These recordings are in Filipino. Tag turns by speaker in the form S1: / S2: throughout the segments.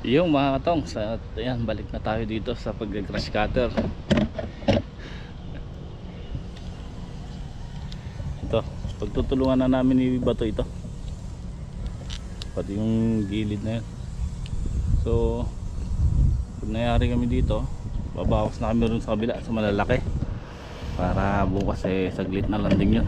S1: Yung mga katong ayan, balik na tayo dito sa pag-grass cutter. Ito, pagtutulungan na namin ni Bato ito, pati yung gilid na yun. So pag nangyari kami dito, babawas na kami rin sa kabila sa malalaki, para bukas saglit na lang din yun.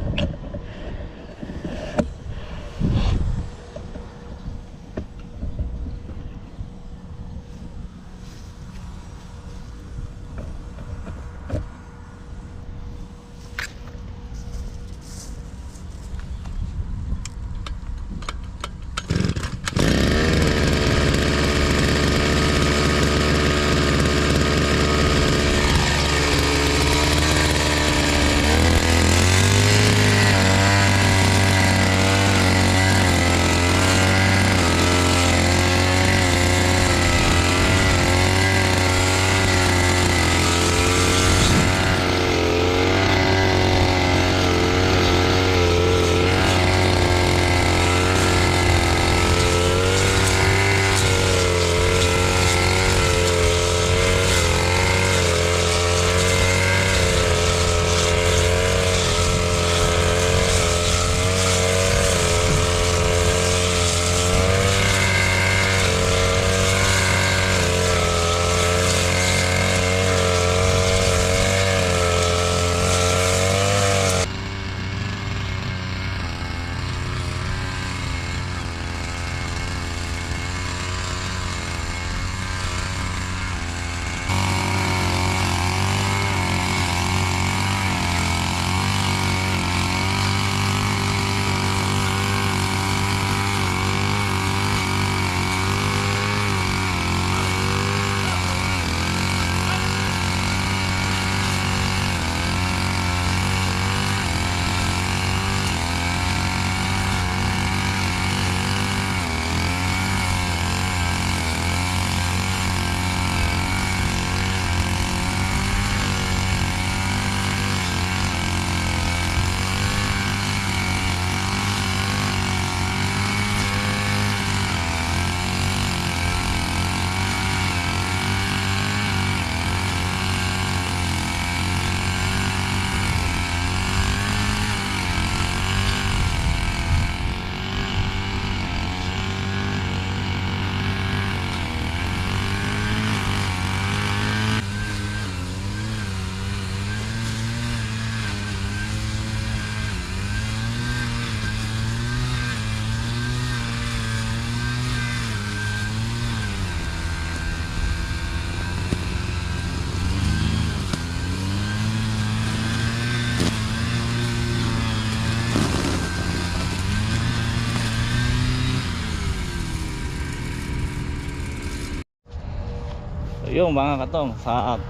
S1: So yung mga katong, sa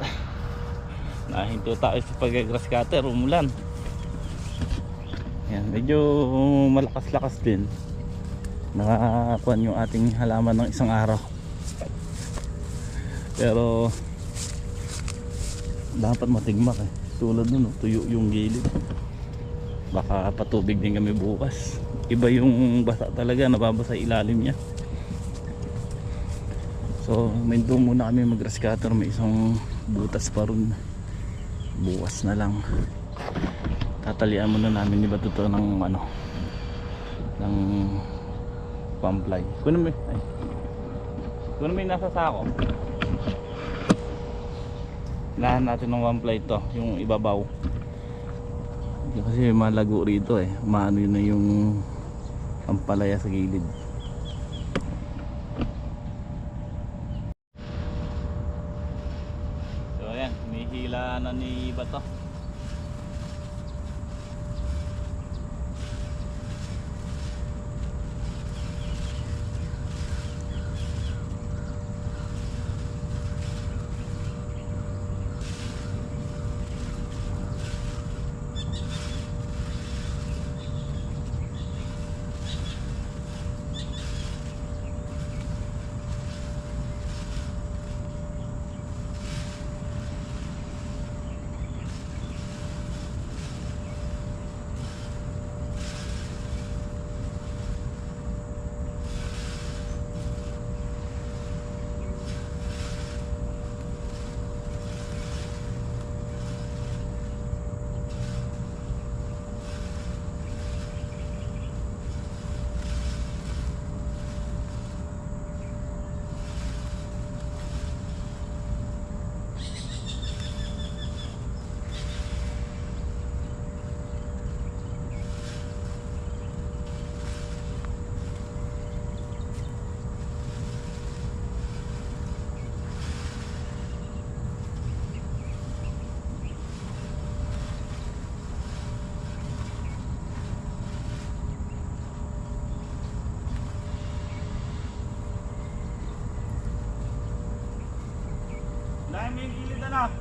S1: nahinto tayo sa pag-grass cutter, umulan. Yan, medyo malakas-lakas din. Nakakuan yung ating halaman ng isang araw. Pero dapat matigmak tulad nun, tuyo yung gilid. Baka patubig din kami bukas. Iba yung basa talaga, nababasa ilalim niya. So minto muna kami mag-grass cutter, may isang butas pa ron. Bukas na lang tatalian muna namin, iba to ng ano, ng pamplay. Kuno may nasa sako. Lahan natin ng pamplay to, yung ibabaw. Kasi malago rito maano yun na yung pampalaya sa gilid. So ayan, hinihila na ni Bato. Unahin mo yung gilid ano.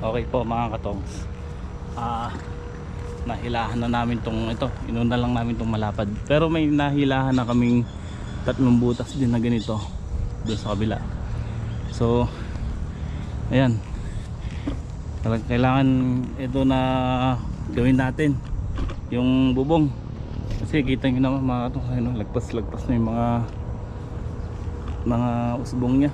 S1: Okay po mga katongs, nahilahan na namin tong ito, inuna lang namin tong malapad, pero may nahilahan na kaming 3 butas din na ganito doon sa kabila. So ayan, talagang kailangan ito na gawin natin, yung bubong, kasi kita nyo naman mga katongs, ano, lagpas na yung mga usbong nya.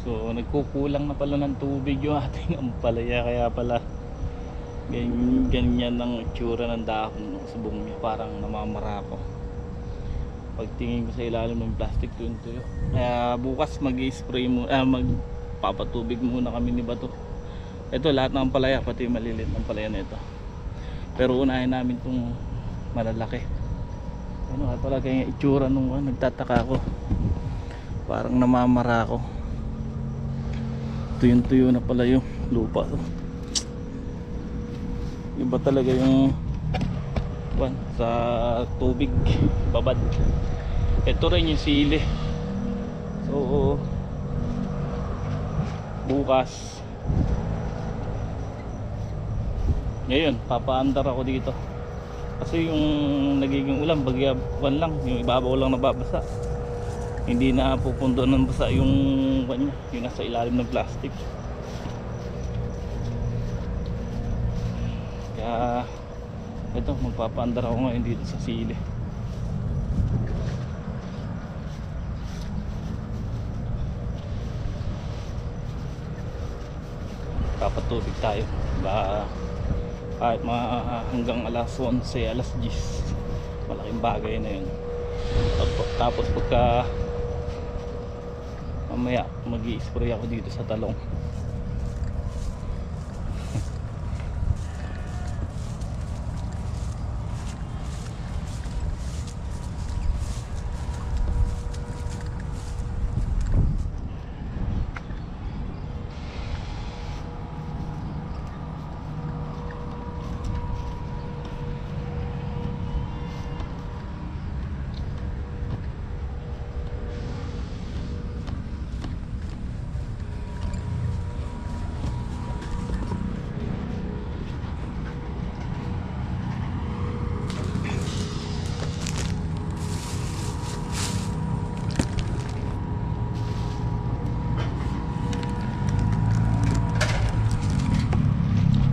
S1: So nagkukulang na pala ng tubig yung ating ampalaya, kaya pala ganyan ang itsura ng dahon sa buong niya, parang namamara ako. Pagtingin ko sa ilalim ng plastic, tuyo. Kaya bukas mag-spray mo, magpapatubig muna kami ni Bato. Ito lahat ng ampalaya, pati yung maliliit ng ampalaya na ito. Pero unahin namin itong malalaki. Ano nga talaga yung itsura nung nagtataka ako, parang namamara ako. Tuyong-tuyo na pala yung lupa. Iba talaga yung sa tubig, babad. Ito rin yung sili. So bukas ngayon papaandar ako dito kasi yung nagiging ulan bagyaban lang, yung ibabaw lang nababasa, hindi na pupundo ng basa yung nasa ilalim ng plastic. Kaya ito, magpapaandar ako ngayon dito sa sili. Papatubig tayo kahit hanggang alas 11, alas 10. Malaking bagay na yun. Tapos pagka mamaya mag-i-spray ako dito sa talong.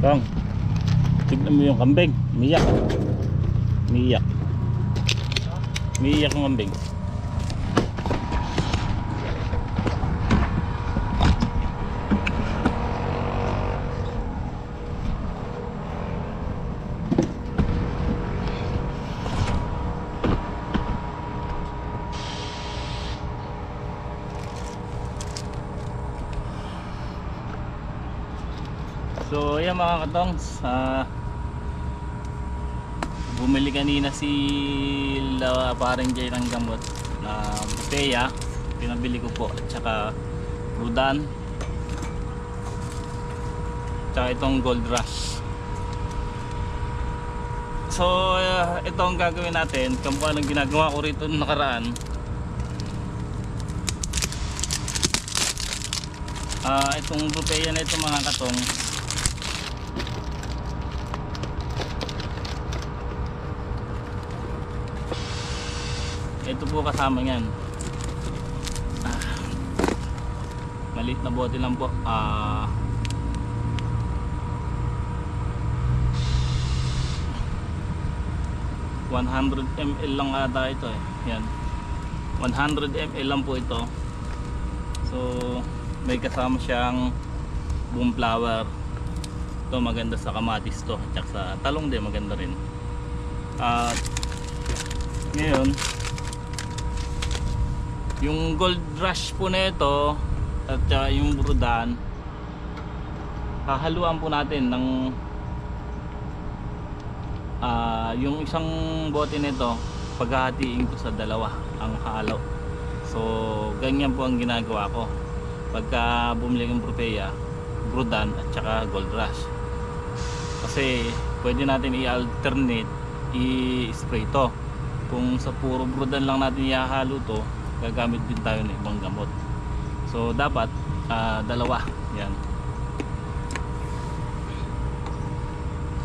S1: Kang, tignan mo yung kambing, umiyak. Umiyak ang kambing. So ayan mga katongs, bumili kanina si paring Jay ng gamot na Buteya, pinabili ko po, at saka Rudan, tsaka itong Gold Rush. So ito ang gagawin natin, kung anong ginagawa ko rito nung nakaraan. Itong Buteya na ito mga katong, ito po kasama yan, maliit na bote lang po, 100 ml lang ata ito yan, 100 ml lang po ito. So may kasama siyang boom flower. Ito maganda sa kamatis to, at sa talong din maganda rin. At ngayon yung Gold Rush po na ito at yung Rudan, hahaluan po natin ng yung isang bote nito, paghahatiin ko sa dalawa ang halo. So ganyan po ang ginagawa ko pagka bumili ng Propeya, Rudan at saka Gold Rush, kasi pwede natin i-alternate, i-spray to. Kung sa puro Rudan lang natin ihahalo to, gagamit din tayo ng ibang gamot. So dapat dalawa yan.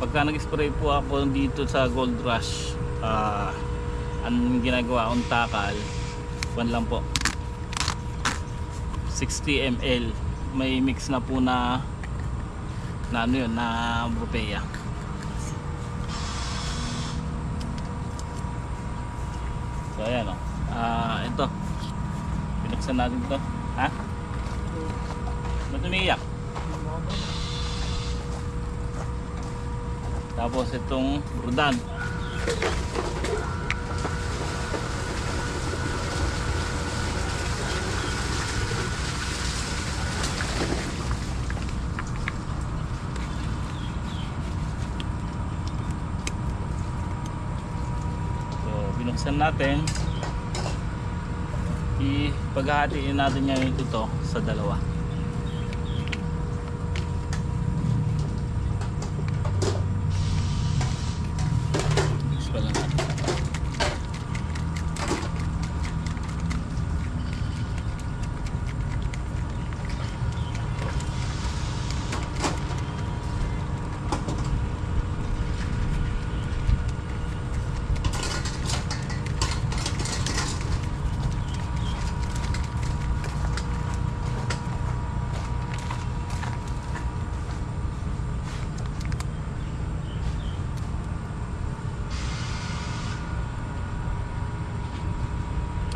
S1: Pagka nag-spray po ako dito sa Gold Rush, ang ginagawa kong takal, lang po, 60 ml. May mix na po na ano yun, na Propeya. So ayan o, ito pinuksan natin ito, Ba't umiiyak? Tapos itong Rodan. So binuksan natin. Ipaghahatiin natin ngayon ito sa dalawa.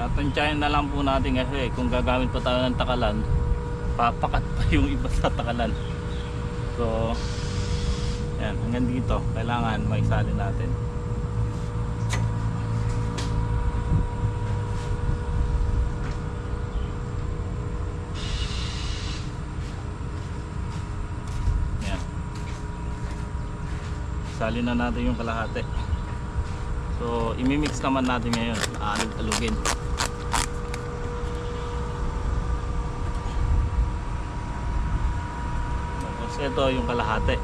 S1: Tatansyahin na lang po natin kasi kung gagamit pa tayo ng takalan, papakat pa yung iba sa takalan. So yan, hanggang dito kailangan maisali natin. Yan, isali na natin yung kalahati. So imimix naman natin ngayon, alugin. Ito yung kalahati.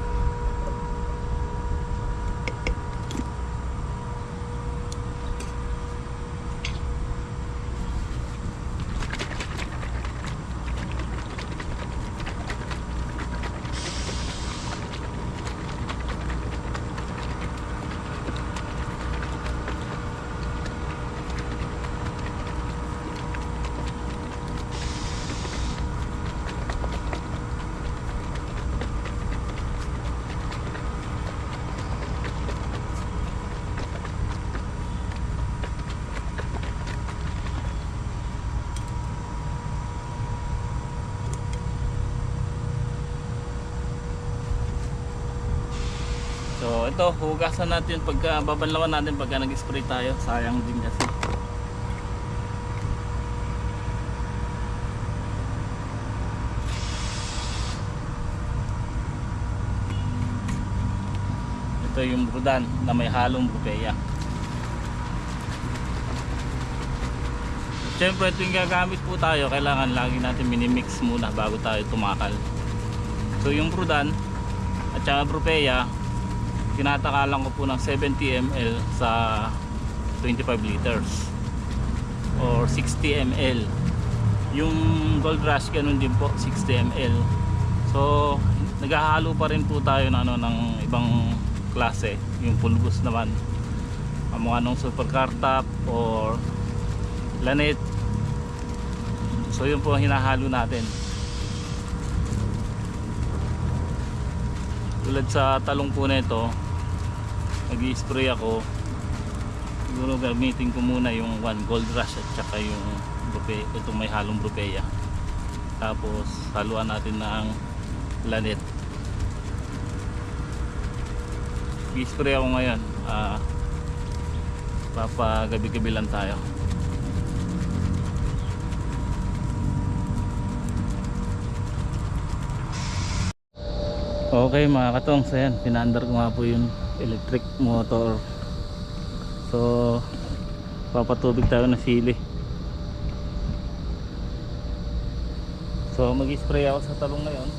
S1: So ito, hugasan natin pagka babanlawan natin pagka nag-spray tayo. Sayang din kasi. Ito yung Rodan na may halong Brupea. Siyempre ito yung gagamit po tayo, kailangan lagi natin minimix muna bago tayo tumakal. So yung Rodan at saka Brupea, tinatakalan ko po ng 70 ml sa 25 liters or 60 ml. Yung Gold Rush ganun din po, 60 ml. So naghahalo pa rin po tayo ng, ng ibang klase. Yung pulbos naman, ang mga nung Super Cartap or Lanet. So yun po ang hinahalo natin. Tulad sa talong po na ito, nag-i-spray ako, siguro gamitin ko muna yung Gold Rush at saka yung Brupea, itong may halong Brupea. Tapos haluan natin ng Lanet. I-spray ako ngayon, papagabi-gabi lang tayo. Okay mga katong, so yan, pinaandar ko nga po yung electric motor. So papatubig tayo ng sili. So mag-spray ako sa talong ngayon.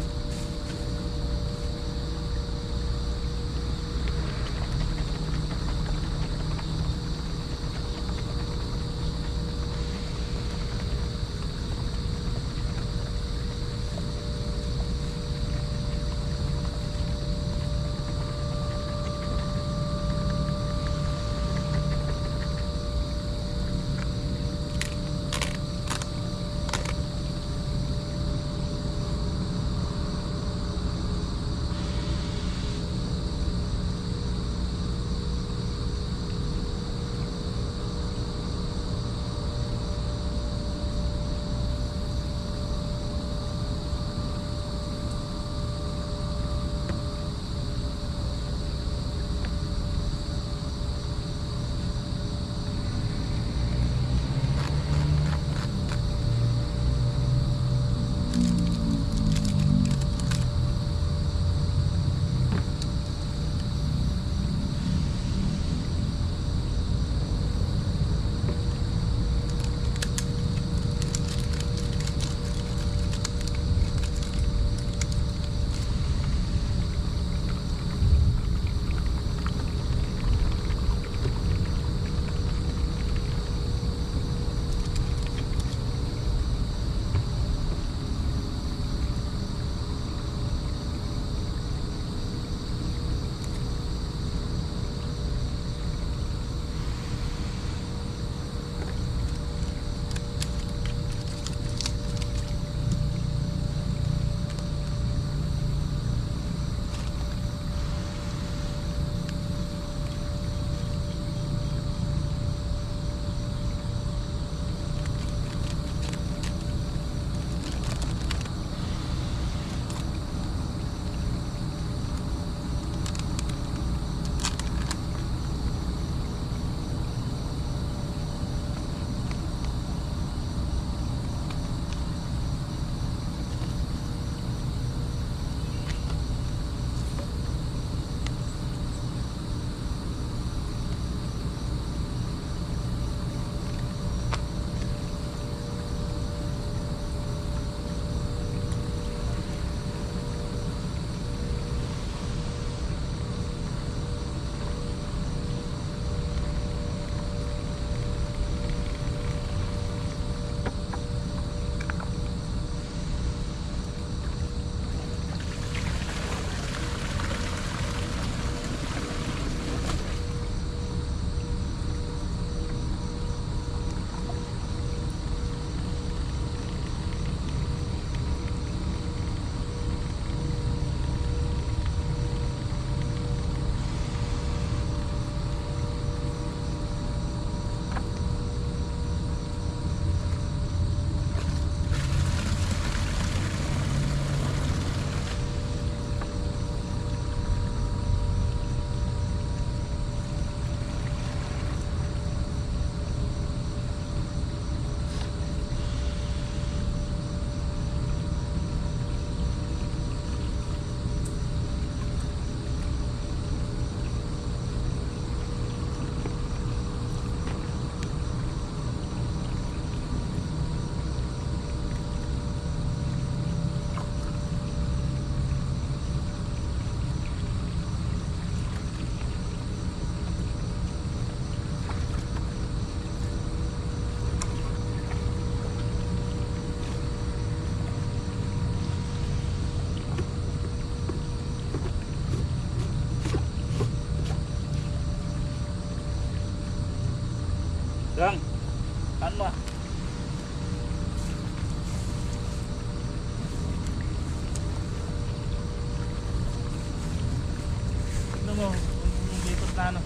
S1: mo, yung likot na ano.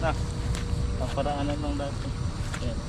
S1: Na, paraanan lang dati. Ayan.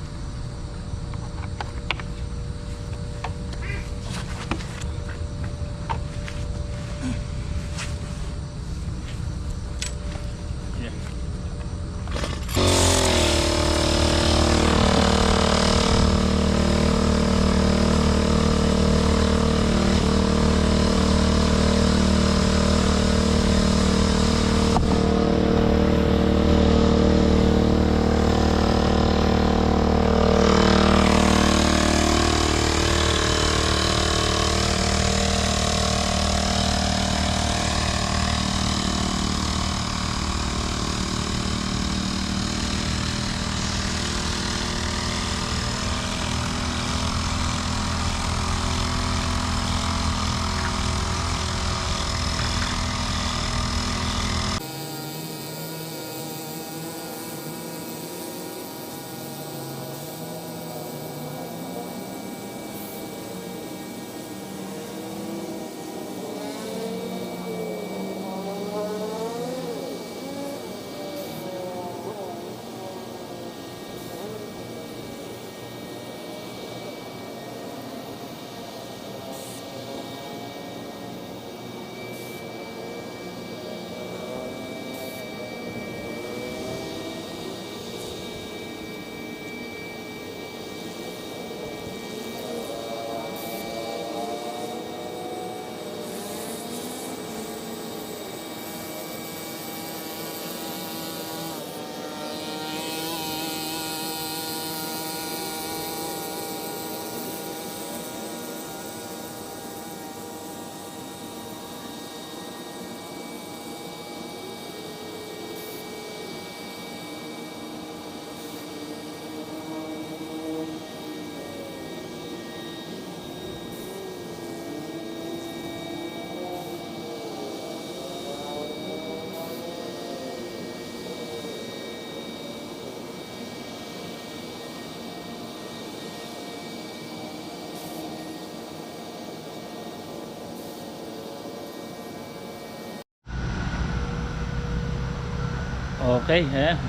S1: Okay,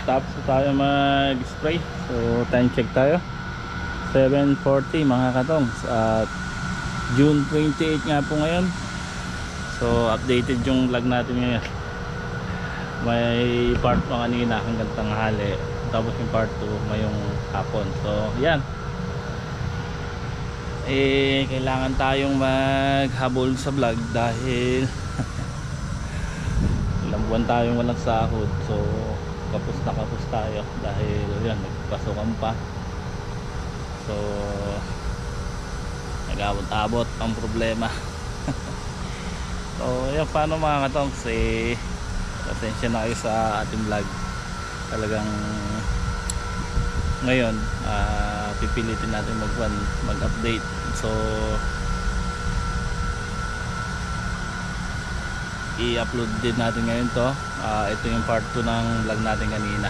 S1: tapos na tayo mag-spray. So time check tayo, 7:40 mga katongs, at June 28 nga po ngayon. So updated yung vlog natin ngayon. May part 1 kanina hanggang tanghali, tapos yung part 2 ngayong hapon. So yan, kailangan tayong maghabol sa vlog dahil ilang buwan tayong walang sahod. So kapos na kapos tayo dahil yan, nagpasukan pa. So nag-abot-abot ang problema. So yan, paano mga katongs, pasensya na kayo sa ating vlog. Talagang ngayon pipilitin natin mag-update. So i-upload din natin ngayon to. Ito yung part 2 ng vlog natin kanina.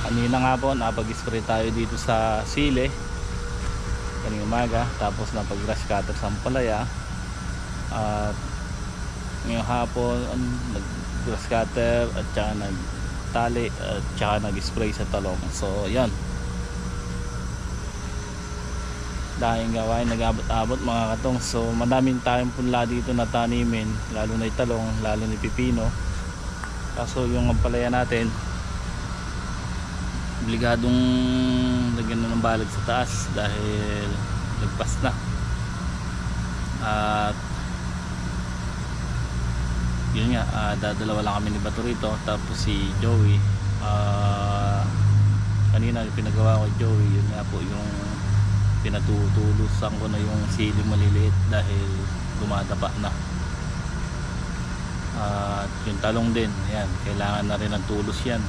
S1: Kanina nga po napag-spray tayo dito sa sile kanina umaga, tapos napag-grass cutter sa ampalaya. Ngayong hapon nag-grass cutter at saka nagtali at saka nag-spray sa talong. So yan, dahil gawain nag-abot-abot mga katong. So madaming tayong punla dito na tanimin, lalo na italong, lalo ni pipino. Kaso yung ampalaya natin obligadong lagyan na ng balag sa taas dahil nagpas na. At yun nga, dadalawa lang kami ni Bato rito, tapos si Joey. Kanina pinagawa ko Joey, yun nga po yung pinatutulusan ko na yung siling maliliit dahil dumadapa na. At yung talong din, ayan, kailangan na rin ng tulos yan.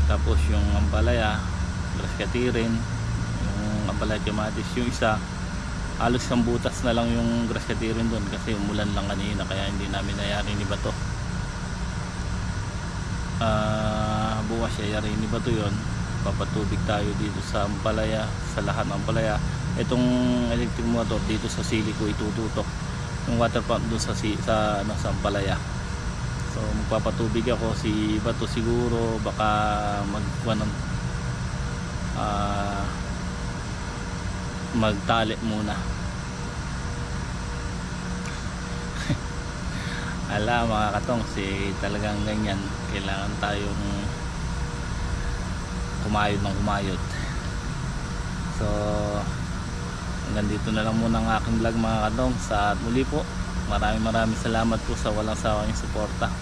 S1: Tapos yung ampalaya, grass cutirin, yung ampalaya kamatis, yung isa halos isang butas na lang yung grass cutirin doon kasi umulan lang kanina, kaya hindi namin nayari ni Bato. Bukas siya yari ni Bato yun. papatubig tayo dito sa Ampalaya, sa lahat ng Ampalaya. Itong electric motor dito sa Sili ko itututok, yung water pump doon sa sa Ampalaya. So magpapatubig ako, si Bato siguro baka magkuha ng magtali muna. Ala mga katong, talagang ganyan, kailangan tayong kumayod ng kumayod. So hanggang dito na lang muna ang aking vlog mga katong. Sa at muli po, maraming salamat po sa walang sawang suporta.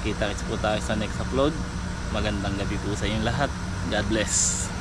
S1: Kita-kits po tayo sa next upload. Magandang gabi po sa inyong lahat. God bless.